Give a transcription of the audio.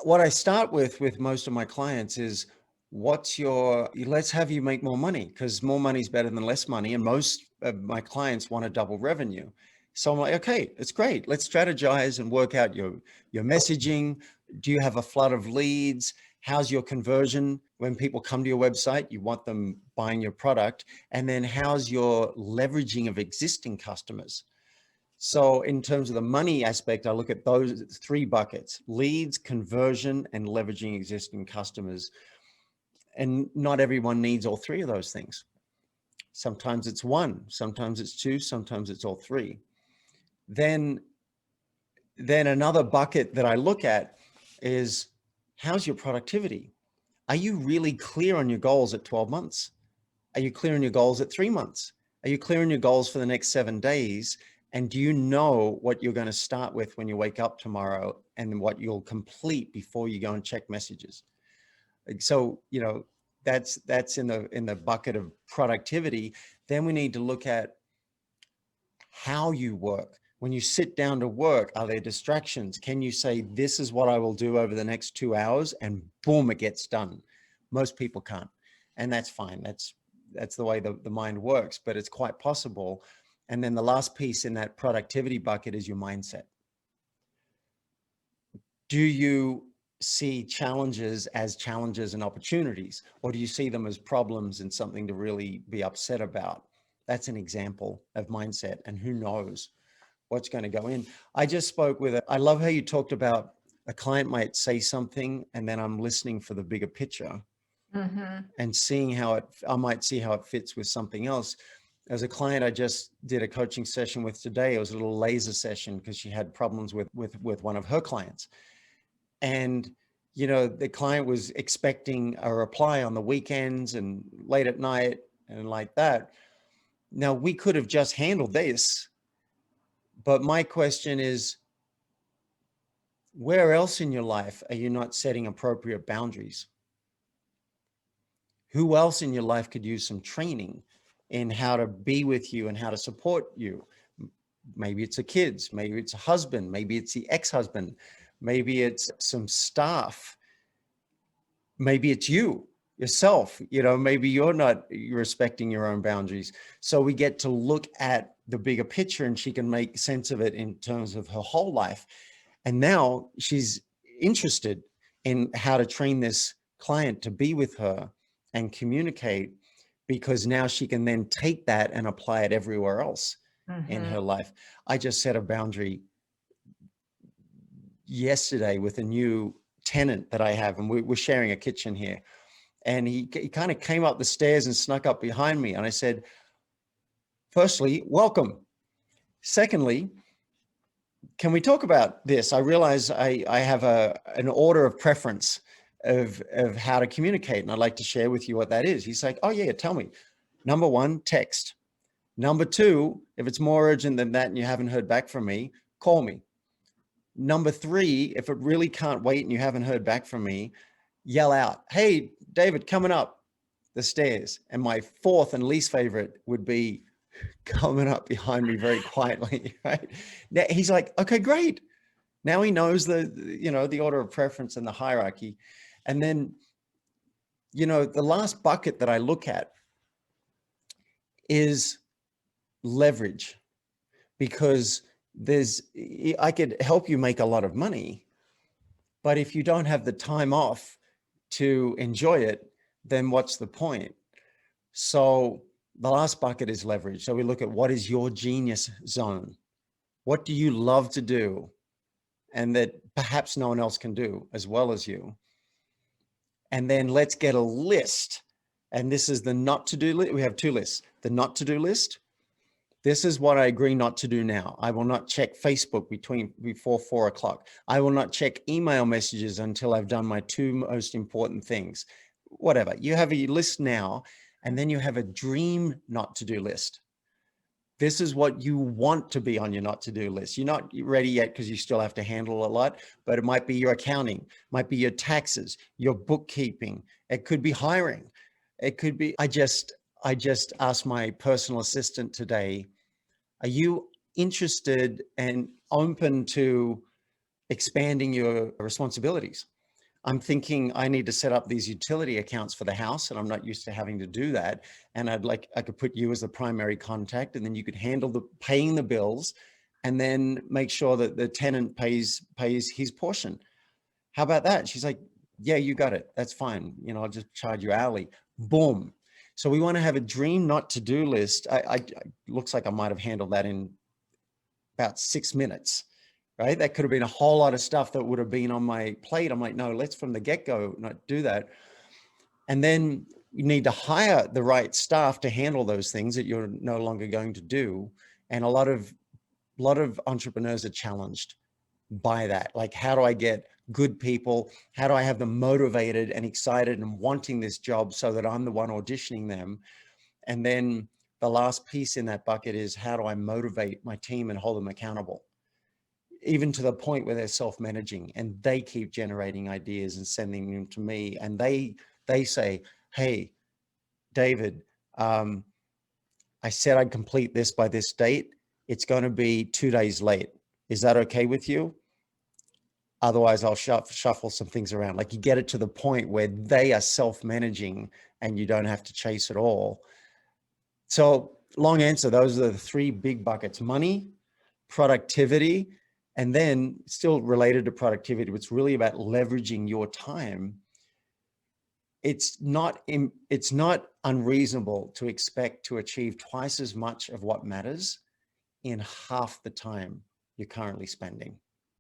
What I start with most of my clients is let's have you make more money because more money is better than less money. And most of my clients want to double revenue. So I'm like, okay, it's great. Let's strategize and work out your messaging. Do you have a flood of leads? How's your conversion when people come to your website? You want them buying your product. And then how's your leveraging of existing customers? So in terms of the money aspect, I look at those three buckets: leads, conversion, and leveraging existing customers. And not everyone needs all three of those things. Sometimes it's one, sometimes it's two, sometimes it's all three. Then, then another bucket that I look at is, how's your productivity? Are you really clear on your goals at 12 months? Are you clear on your goals at 3 months? Are you clear on your goals for the next 7 days? And do you know what you're going to start with when you wake up tomorrow and what you'll complete before you go and check messages? So, that's in the bucket of productivity. Then we need to look at how you work. When you sit down to work, are there distractions? Can you say, this is what I will do over the next 2 hours, and boom, it gets done? Most people can't. And that's fine. That's the way the mind works, but it's quite possible. And then the last piece in that productivity bucket is your mindset. Do you see challenges as challenges and opportunities, or do you see them as problems and something to really be upset about? That's an example of mindset, and who knows what's going to go in. I just spoke with I love how you talked about a client might say something and then I'm listening for the bigger picture Mm-hmm. and seeing I might see how it fits with something else. As a client I just did a coaching session with today, it was a little laser session because she had problems with one of her clients. And the client was expecting a reply on the weekends and late at night and like that. Now we could have just handled this, but my question is, where else in your life are you not setting appropriate boundaries? Who else in your life could use some training in how to be with you and how to support you? Maybe it's the kids, maybe it's a husband, maybe it's the ex-husband, maybe it's some staff, maybe it's yourself, maybe you're not respecting your own boundaries. So we get to look at the bigger picture and she can make sense of it in terms of her whole life. And now she's interested in how to train this client to be with her and communicate, because now she can then take that and apply it everywhere else in Mm-hmm. her life. I just set a boundary yesterday with a new tenant that I have, and we're sharing a kitchen here. And he kind of came up the stairs and snuck up behind me. And I said, firstly, welcome. Secondly, can we talk about this? I realize I have an order of preference of how to communicate, and I'd like to share with you what that is. He's like, oh yeah, tell me. Number one, text. Number two, if it's more urgent than that and you haven't heard back from me, call me. Number three, if it really can't wait and you haven't heard back from me, yell out, hey, David, coming up the stairs. And my fourth and least favorite would be coming up behind me very quietly, right? Now he's like, okay, great. Now he knows the order of preference and the hierarchy. And then, the last bucket that I look at is leverage, because I could help you make a lot of money, but if you don't have the time off to enjoy it, then what's the point? So the last bucket is leverage. So we look at, what is your genius zone? What do you love to do and that perhaps no one else can do as well as you? And then let's get a list. And this is the not to do list. We have two lists. The not to do list. This is what I agree not to do now. I will not check Facebook before 4 o'clock. I will not check email messages until I've done my two most important things. Whatever. You have a list now, and then you have a dream not to do list. This is what you want to be on your not to do list. You're not ready yet because you still have to handle a lot, but it might be your accounting, might be your taxes, your bookkeeping. It could be hiring. It could be, I just asked my personal assistant today, are you interested and open to expanding your responsibilities? I'm thinking I need to set up these utility accounts for the house, and I'm not used to having to do that. And I could put you as the primary contact, and then you could handle the paying the bills, and then make sure that the tenant pays his portion. How about that? She's like, yeah, you got it. That's fine. You know, I'll just charge you hourly. Boom. So we want to have a dream not to do list. I looks like I might have handled that in about 6 minutes, right? That could have been a whole lot of stuff that would have been on my plate. I'm like, no, let's from the get-go not do that. And then you need to hire the right staff to handle those things that you're no longer going to do. And a lot of entrepreneurs are challenged by that. Like, how do I get good people? How do I have them motivated and excited and wanting this job so that I'm the one auditioning them? And then the last piece in that bucket is, how do I motivate my team and hold them accountable? Even to the point where they're self-managing and they keep generating ideas and sending them to me. And they say, hey, David, I said I'd complete this by this date. It's going to be 2 days late. Is that okay with you? Otherwise, I'll shuffle some things around. Like, you get it to the point where they are self-managing and you don't have to chase it all. So long answer, those are the three big buckets: money, productivity, and then still related to productivity, it's really about leveraging your time. It's not unreasonable to expect to achieve twice as much of what matters in half the time you're currently spending.